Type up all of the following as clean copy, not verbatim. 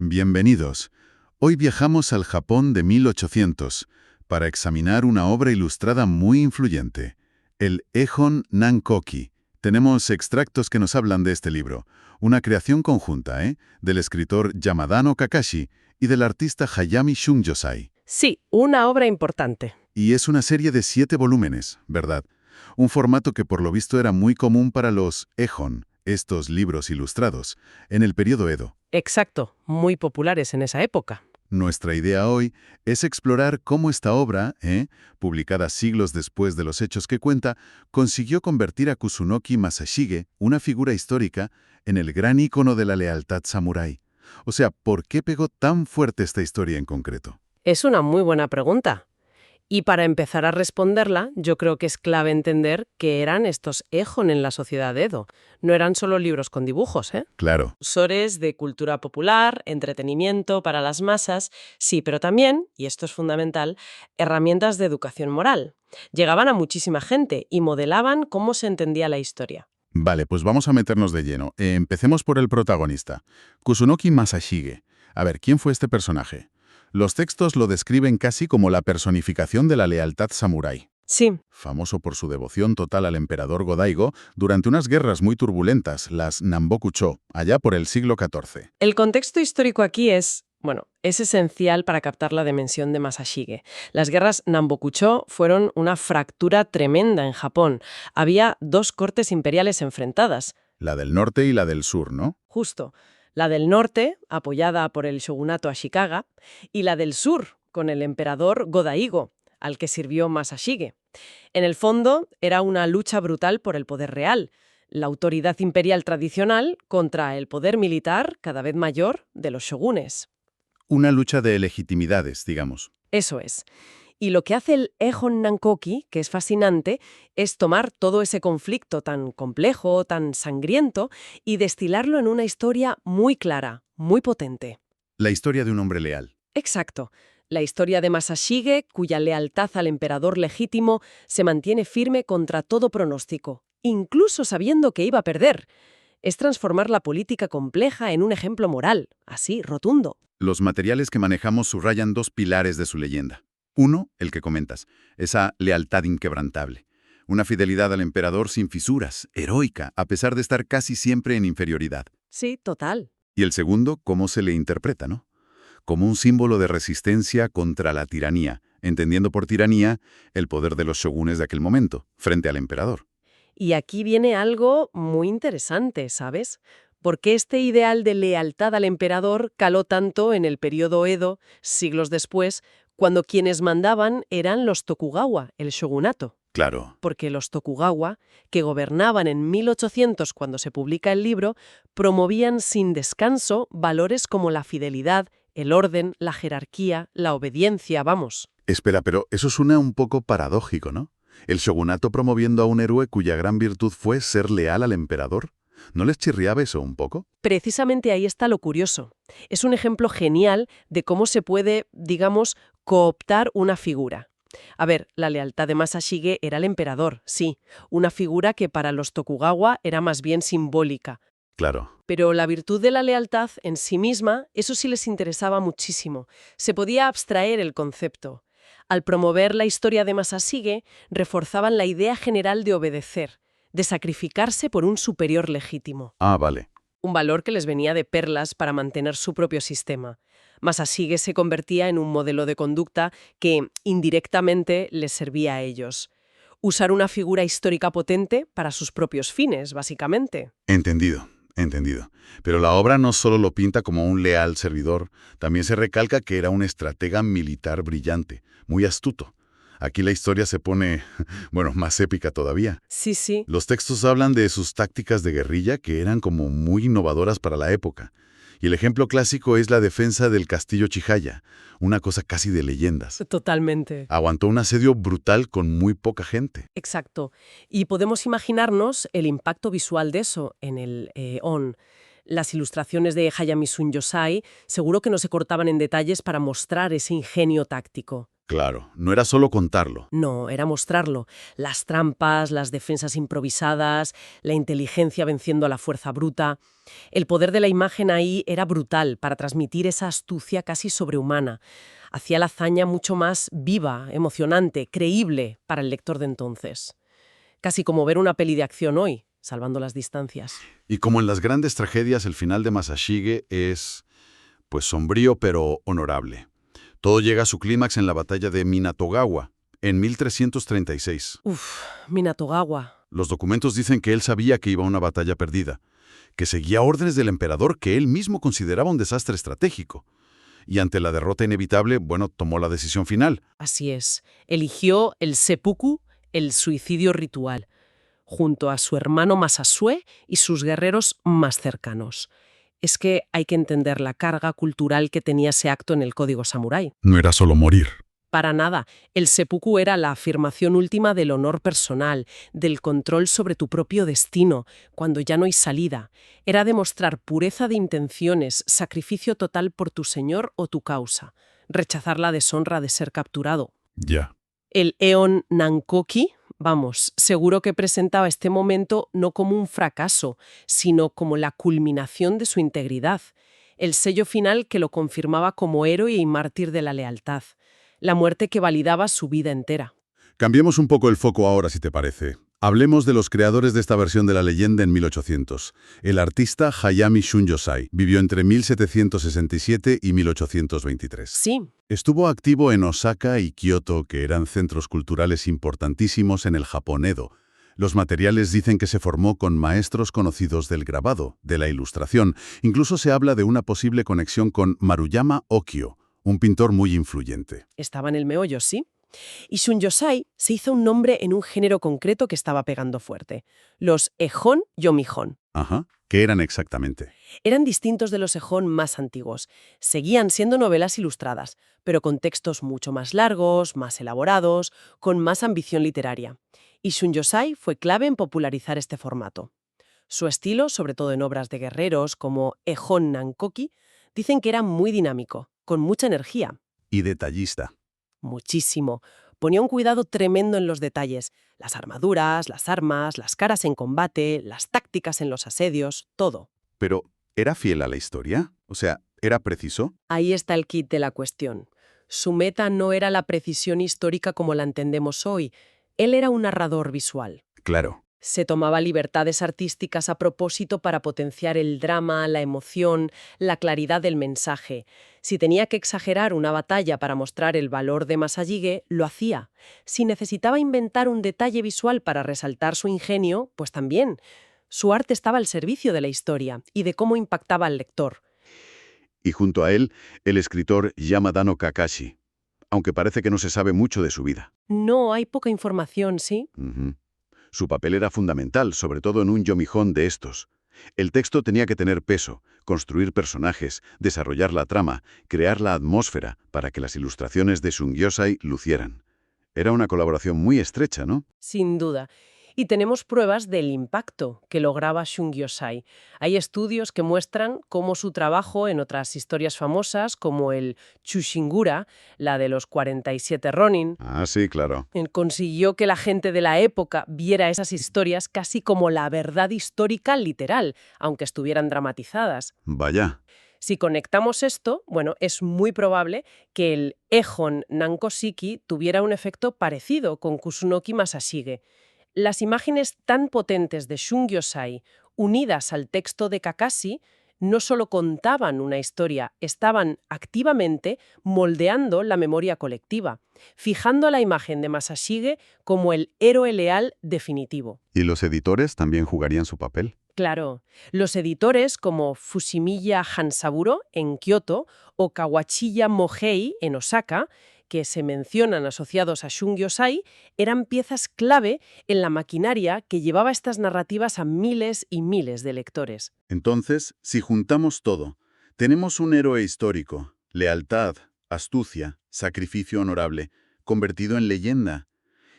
Bienvenidos. Hoy viajamos al Japón de 1800 para examinar una obra ilustrada muy influyente, el Ehon Nankoki. Tenemos extractos que nos hablan de este libro, una creación conjunta, del escritor Yamadano Kakashi y del artista Hayami Shunjosai. Sí, una obra importante. Y es una serie de 7 volúmenes, ¿verdad? Un formato que por lo visto era muy común para los Ehon, estos libros ilustrados, en el periodo Edo. Exacto, muy populares en esa época. Nuestra idea hoy es explorar cómo esta obra, publicada siglos después de los hechos que cuenta, consiguió convertir a Kusunoki Masashige, una figura histórica, en el gran ícono de la lealtad samurái. O sea, ¿por qué pegó tan fuerte esta historia en concreto? Es una muy buena pregunta. Y para empezar a responderla, yo creo que es clave entender qué eran estos Ehon en la sociedad Edo. No eran solo libros con dibujos, ¿eh? Claro, Sores de cultura popular, entretenimiento para las masas, sí, pero también, y esto es fundamental, herramientas de educación moral. Llegaban a muchísima gente y modelaban cómo se entendía la historia. vale, pues vamos a meternos de lleno. Empecemos por el protagonista, Kusunoki Masashige. A ver, ¿quién fue este personaje? Los textos lo describen casi como la personificación de la lealtad samurái. Sí, Famoso por su devoción total al emperador Go-Daigo durante unas guerras muy turbulentas, las Namboku-cho, allá por el siglo XIV. el contexto histórico aquí es esencial para captar la dimensión de Masashige. Las guerras Namboku-cho fueron una fractura tremenda en Japón. Había dos cortes imperiales enfrentadas. La del norte y la del sur, ¿no? Justo, la del norte, apoyada por el shogunato Ashikaga, y la del sur, con el emperador Go-Daigo, al que sirvió Masashige. En el fondo, era una lucha brutal por el poder real, la autoridad imperial tradicional contra el poder militar, cada vez mayor, de los shogunes. Una lucha de legitimidades, digamos. Eso es. Y lo que hace el Ehon Nankoki, que es fascinante, es tomar todo ese conflicto tan complejo, tan sangriento, y destilarlo en una historia muy clara, muy potente. La historia de un hombre leal. Exacto. La historia de Masashige, cuya lealtad al emperador legítimo se mantiene firme contra todo pronóstico, incluso sabiendo que iba a perder. Es transformar la política compleja en un ejemplo moral, así, rotundo. Los materiales que manejamos subrayan dos pilares de su leyenda. Uno, el que comentas, esa lealtad inquebrantable. Una fidelidad al emperador sin fisuras, heroica, a pesar de estar casi siempre en inferioridad. Sí, total. Y el segundo, cómo se le interpreta, ¿no? Como un símbolo de resistencia contra la tiranía, entendiendo por tiranía el poder de los shogunes de aquel momento, frente al emperador. Y aquí viene algo muy interesante, ¿sabes? Porque este ideal de lealtad al emperador caló tanto en el periodo Edo, siglos después, cuando quienes mandaban eran los Tokugawa, el shogunato. Claro, Porque los Tokugawa, que gobernaban en 1800 cuando se publica el libro, promovían sin descanso valores como la fidelidad, el orden, la jerarquía, la obediencia, vamos. espera, pero eso suena un poco paradójico, ¿no? El shogunato promoviendo a un héroe cuya gran virtud fue ser leal al emperador. ¿No les chirriaba eso un poco? Precisamente ahí está lo curioso. Es un ejemplo genial de cómo se puede, digamos, cooptar una figura. A ver, la lealtad de Masashige era el emperador, sí, una figura que para los Tokugawa era más bien simbólica. Claro. Pero la virtud de la lealtad en sí misma, eso sí les interesaba muchísimo. Se podía abstraer el concepto. Al promover la historia de Masashige, reforzaban la idea general de obedecer, de sacrificarse por un superior legítimo. Ah, vale. Un valor que les venía de perlas para mantener su propio sistema. Masashige se convertía en un modelo de conducta que, indirectamente, les servía a ellos. Usar una figura histórica potente para sus propios fines, básicamente. Entendido, entendido. Pero la obra no solo lo pinta como un leal servidor, también se recalca que era un estratega militar brillante, muy astuto. Aquí la historia se pone, bueno, más épica todavía. Sí, sí. Los textos hablan de sus tácticas de guerrilla que eran como muy innovadoras para la época. Y el ejemplo clásico es la defensa del castillo Chihaya, una cosa casi de leyendas. Totalmente. Aguantó un asedio brutal con muy poca gente. Exacto. Y podemos imaginarnos el impacto visual de eso en el ON. Las ilustraciones de Hayami Shunjosai seguro que no se cortaban en detalles para mostrar ese ingenio táctico. Claro, no era solo contarlo. No, era mostrarlo. Las trampas, las defensas improvisadas, la inteligencia venciendo a la fuerza bruta. El poder de la imagen ahí era brutal para transmitir esa astucia casi sobrehumana. Hacía la hazaña mucho más viva, emocionante, creíble para el lector de entonces. Casi como ver una peli de acción hoy, salvando las distancias. Y como en las grandes tragedias, el final de Masashige es, pues, sombrío pero honorable. Todo llega a su clímax en la batalla de Minatogawa, en 1336. Minatogawa. Los documentos dicen que él sabía que iba a una batalla perdida, que seguía órdenes del emperador que él mismo consideraba un desastre estratégico. Y ante la derrota inevitable, bueno, tomó la decisión final. Así es. Eligió el seppuku, el suicidio ritual, junto a su hermano Masasue y sus guerreros más cercanos. Es que hay que entender la carga cultural que tenía ese acto en el código samurái. No era solo morir. Para nada, el seppuku era la afirmación última del honor personal, del control sobre tu propio destino, cuando ya no hay salida. Era demostrar pureza de intenciones, sacrificio total por tu señor o tu causa, rechazar la deshonra de ser capturado. Ya. El Eon Nankoki, vamos, seguro que presentaba este momento no como un fracaso, sino como la culminación de su integridad, el sello final que lo confirmaba como héroe y mártir de la lealtad, la muerte que validaba su vida entera. Cambiemos un poco el foco ahora, si te parece. Hablemos de los creadores de esta versión de la leyenda en 1800. El artista Hayami Shunjosai vivió entre 1767 y 1823. Sí. Estuvo activo en Osaka y Kioto, que eran centros culturales importantísimos en el Japón Edo. Los materiales dicen que se formó con maestros conocidos del grabado, de la ilustración. Incluso se habla de una posible conexión con Maruyama Okio, un pintor muy influyente. Estaba en el meollo, sí. Y Shunjosai se hizo un nombre en un género concreto que estaba pegando fuerte, los Ehon Yomihon. Ajá. ¿Qué eran exactamente? Eran distintos de los Ehon más antiguos. Seguían siendo novelas ilustradas, pero con textos mucho más largos, más elaborados, con más ambición literaria. Y Shunjosai fue clave en popularizar este formato. Su estilo, sobre todo en obras de guerreros como Ehon Nankoki, dicen que era muy dinámico, con mucha energía. Y detallista. Muchísimo. Ponía un cuidado tremendo en los detalles. Las armaduras, las armas, las caras en combate, las tácticas en los asedios, todo. Pero, ¿era fiel a la historia? O sea, ¿era preciso? Ahí está el kit de la cuestión. Su meta no era la precisión histórica como la entendemos hoy. Él era un narrador visual. Claro. Se tomaba libertades artísticas a propósito para potenciar el drama, la emoción, la claridad del mensaje. Si tenía que exagerar una batalla para mostrar el valor de Masashige, lo hacía. Si necesitaba inventar un detalle visual para resaltar su ingenio, pues también. Su arte estaba al servicio de la historia y de cómo impactaba al lector. Y junto a él, el escritor Yamadano Kakashi, aunque parece que no se sabe mucho de su vida. No, hay poca información, ¿sí? Ujú. Su papel era fundamental, sobre todo en un yomijón de estos. El texto tenía que tener peso, construir personajes, desarrollar la trama, crear la atmósfera para que las ilustraciones de Shungyosai lucieran. Era una colaboración muy estrecha, ¿no? Sin duda. Y tenemos pruebas del impacto que lograba Shungyosai. Hay estudios que muestran cómo su trabajo en otras historias famosas, como el Chushingura, la de los 47 Ronin, Ah, sí, claro. consiguió que la gente de la época viera esas historias casi como la verdad histórica literal, aunque estuvieran dramatizadas. Vaya. Si conectamos esto, bueno, es muy probable que el Ehon Nankoshiki tuviera un efecto parecido con Kusunoki Masashige. Las imágenes tan potentes de Shungyosai, unidas al texto de Kakashi, no solo contaban una historia, estaban activamente moldeando la memoria colectiva, fijando a la imagen de Masashige como el héroe leal definitivo. ¿Y los editores también jugarían su papel? Claro, los editores como Fushimiya Hansaburo en Kioto o Kawachiya Mohei en Osaka, que se mencionan asociados a Shungyosai, eran piezas clave en la maquinaria que llevaba estas narrativas a miles y miles de lectores. Entonces, si juntamos todo, tenemos un héroe histórico, lealtad, astucia, sacrificio honorable, convertido en leyenda.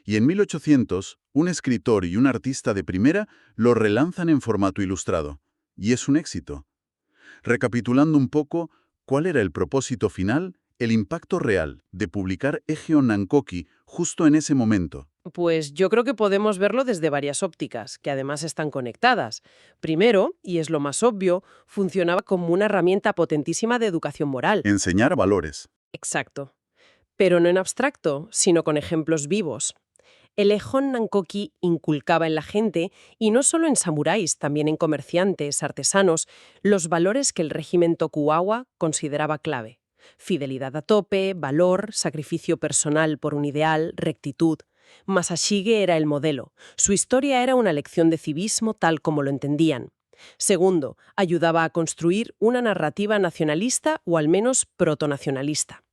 Y en 1800, un escritor y un artista de primera lo relanzan en formato ilustrado. Y es un éxito. Recapitulando un poco, ¿cuál era el propósito final? el impacto real de publicar Egeon Nankoki justo en ese momento. Pues yo creo que podemos verlo desde varias ópticas, que además están conectadas. Primero, y es lo más obvio, funcionaba como una herramienta potentísima de educación moral. Enseñar valores. Exacto. Pero no en abstracto, sino con ejemplos vivos. El Ejon Nankoki inculcaba en la gente, y no solo en samuráis, también en comerciantes, artesanos, los valores que el régimen Tokugawa consideraba clave. Fidelidad a tope, valor, sacrificio personal por un ideal, rectitud. Masashige era el modelo. Su historia era una lección de civismo tal como lo entendían. Segundo, ayudaba a construir una narrativa nacionalista o al menos protonacionalista.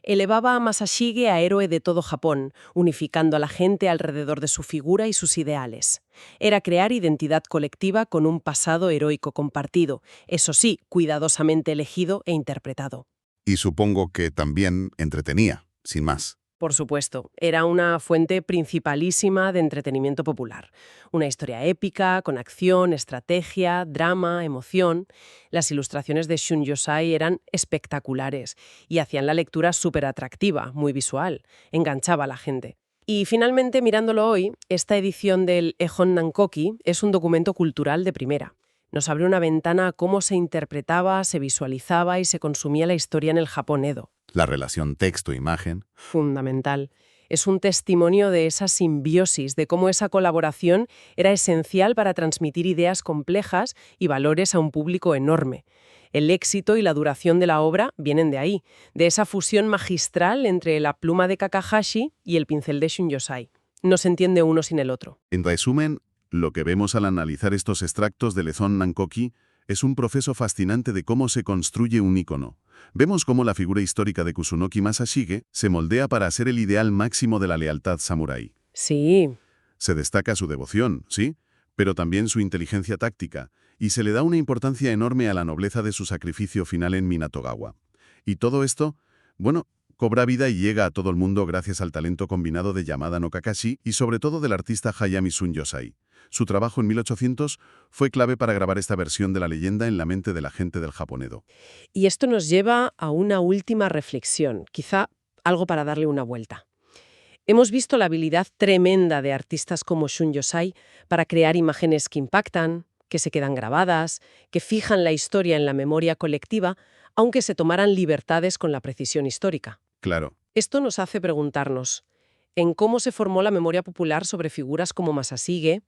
Elevaba a Masashige a héroe de todo Japón, unificando a la gente alrededor de su figura y sus ideales. Era crear identidad colectiva con un pasado heroico compartido, eso sí, cuidadosamente elegido e interpretado. Y supongo que también entretenía, sin más. Por supuesto, era una fuente principalísima de entretenimiento popular. Una historia épica, con acción, estrategia, drama, emoción. Las ilustraciones de Shun Yosai eran espectaculares y hacían la lectura súper atractiva, muy visual. Enganchaba a la gente. Y finalmente, mirándolo hoy, esta edición del Ejon Nankoki es un documento cultural de primera. Nos abre una ventana a cómo se interpretaba, se visualizaba y se consumía la historia en el Japón Edo. La relación texto-imagen. Fundamental. Es un testimonio de esa simbiosis, de cómo esa colaboración era esencial para transmitir ideas complejas y valores a un público enorme. El éxito y la duración de la obra vienen de ahí, de esa fusión magistral entre la pluma de Kakahashi y el pincel de Shun Yosai. No se entiende uno sin el otro. En resumen, lo que vemos al analizar estos extractos del Ejon Nankoki es un proceso fascinante de cómo se construye un ícono. Vemos cómo la figura histórica de Kusunoki Masashige se moldea para ser el ideal máximo de la lealtad samurái. Sí. Se destaca su devoción, ¿sí? Pero también su inteligencia táctica, y se le da una importancia enorme a la nobleza de su sacrificio final en Minatogawa. Y todo esto, bueno, cobra vida y llega a todo el mundo gracias al talento combinado de Yamada no Kakashi y sobre todo del artista Hayami Shun Yosai. Su trabajo en 1800 fue clave para grabar esta versión de la leyenda en la mente de la gente del Japón Edo. Y esto nos lleva a una última reflexión, quizá algo para darle una vuelta. Hemos visto la habilidad tremenda de artistas como Shun Yosai para crear imágenes que impactan, que se quedan grabadas, que fijan la historia en la memoria colectiva, aunque se tomaran libertades con la precisión histórica. Claro. Esto nos hace preguntarnos, en cómo se formó la memoria popular sobre figuras como Masashige,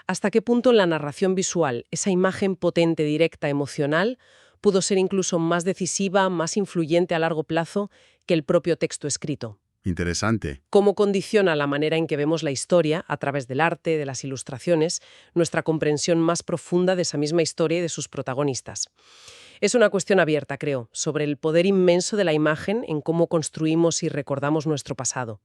hasta qué punto en la narración visual esa imagen potente, directa, emocional, pudo ser incluso más decisiva, más influyente a largo plazo que el propio texto escrito. Interesante. Cómo condiciona la manera en que vemos la historia, a través del arte, de las ilustraciones, nuestra comprensión más profunda de esa misma historia y de sus protagonistas. Es una cuestión abierta, creo, sobre el poder inmenso de la imagen en cómo construimos y recordamos nuestro pasado.